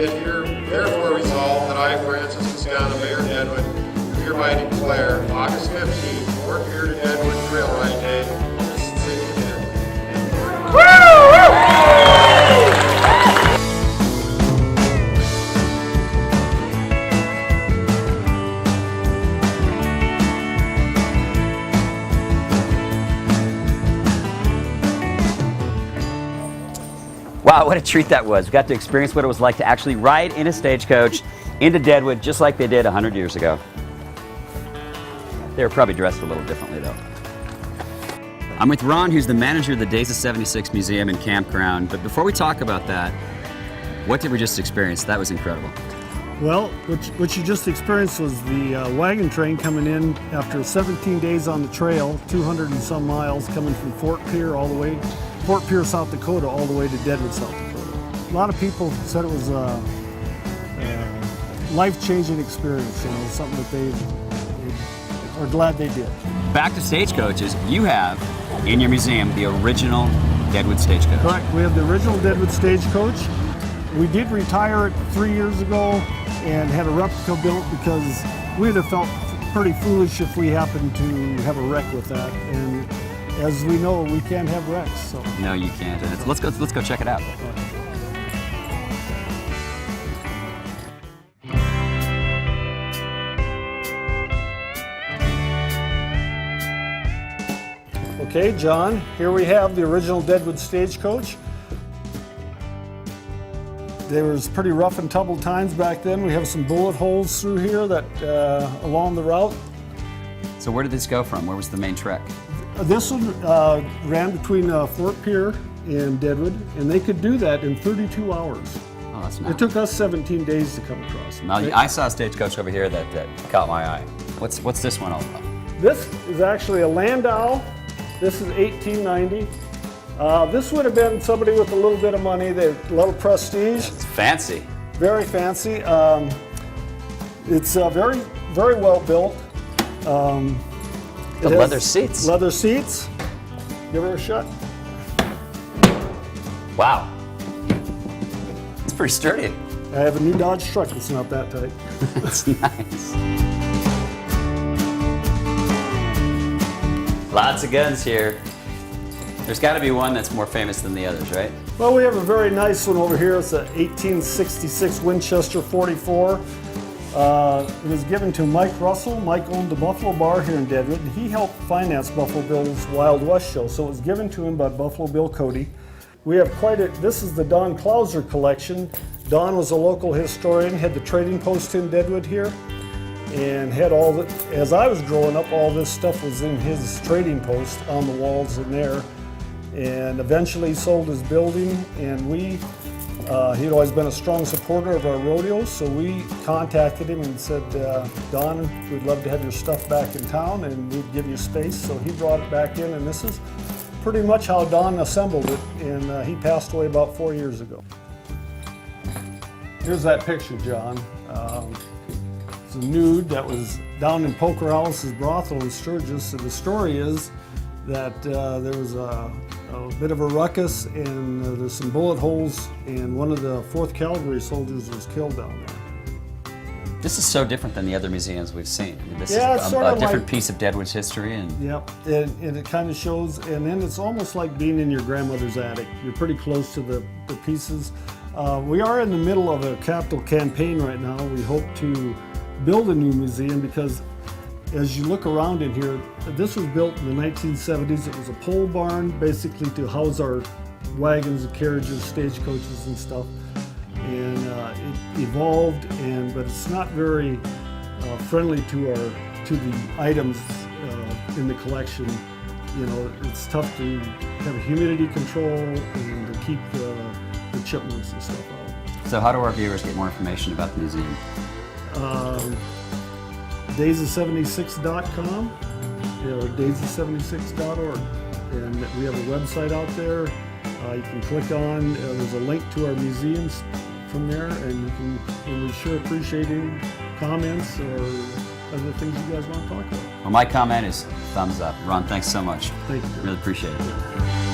it therefore resolved that I, Francis Toscano, Mayor of Deadwood, hereby declare August 15th, Fort Pier to Deadwood Trail Ride Day in the city of Deadwood. Wow, what a treat that was. We got to experience what it was like to actually ride in a stagecoach into Deadwood, just like they did 100 years ago. They were probably dressed a little differently, though. I'm with Ron, who's the manager of the Days of 76 Museum and Campground. But before we talk about that, what did we just experience? That was incredible. Well, what you just experienced was the wagon train coming in after 17 days on the trail, 200 and some miles, coming from Fort Pier, South Dakota, all the way to Deadwood, South Dakota. A lot of people said it was a life-changing experience, something that they are glad they did. Back to stagecoaches, you have in your museum the original Deadwood stagecoach. Correct. We have the original Deadwood stagecoach. We did retire it 3 years ago and had a replica built because we'd have felt pretty foolish if we happened to have a wreck with that. And as we know, we can't have wrecks. So. No, you can't. Let's go check it out. Okay, John, here we have the original Deadwood stagecoach. There was pretty rough and tumble times back then. We have some bullet holes through here that along the route. So where did this go from? Where was the main trek? This one ran between Fort Pier and Deadwood, and they could do that in 32 hours. Oh, that's nice. It took us 17 days to come across. Now, I saw a stagecoach over here that caught my eye. What's this one all about? This is actually a Landau. This is 1890. This would have been somebody with a little bit of money, a little prestige. It's fancy. Very fancy. It's very, very well built. The leather seats. Leather seats. Give her a shot. Wow. It's pretty sturdy. I have a new Dodge truck that's not that tight. That's nice. Lots of guns here. There's got to be one that's more famous than the others, right? Well, we have a very nice one over here. It's a 1866 Winchester 44. It was given to Mike Russell. Mike owned the Buffalo Bar here in Deadwood, and he helped finance Buffalo Bill's Wild West show, so it was given to him by Buffalo Bill Cody. We have this is the Don Clauser collection. Don was a local historian, had the trading post in Deadwood here, and had as I was growing up, all this stuff was in his trading post on the walls in there, and eventually sold his building, and he'd always been a strong supporter of our rodeos, so we contacted him and said, Don, we'd love to have your stuff back in town and we'd give you space. So he brought it back in, and this is pretty much how Don assembled it, and he passed away about 4 years ago. Here's that picture, John. It's a nude that was down in Poker House's brothel in Sturgis, and the story is that there was a bit of a ruckus, and there's some bullet holes, and one of the 4th Cavalry soldiers was killed down there. This is so different than the other museums we've seen. This Yeah, is it's a sort of different like- piece of Deadwood's history. Yep, and it kind of shows, and then it's almost like being in your grandmother's attic. You're pretty close to the pieces. We are in the middle of a capital campaign right now. We hope to build a new museum because as you look around in here, this was built in the 1970s. It was a pole barn basically to house our wagons and carriages, stagecoaches and stuff. And it evolved, but it's not very friendly to the items in the collection. It's tough to have a humidity control and to keep the chipmunks and stuff out. So how do our viewers get more information about the museum? Days of76.com or days of76.org. And we have a website out there. You can click on, there's a link to our museums from there, and we sure appreciate any comments or other things you guys want to talk about. Well, my comment is thumbs up. Ron, thanks so much. Thank you. Really appreciate it.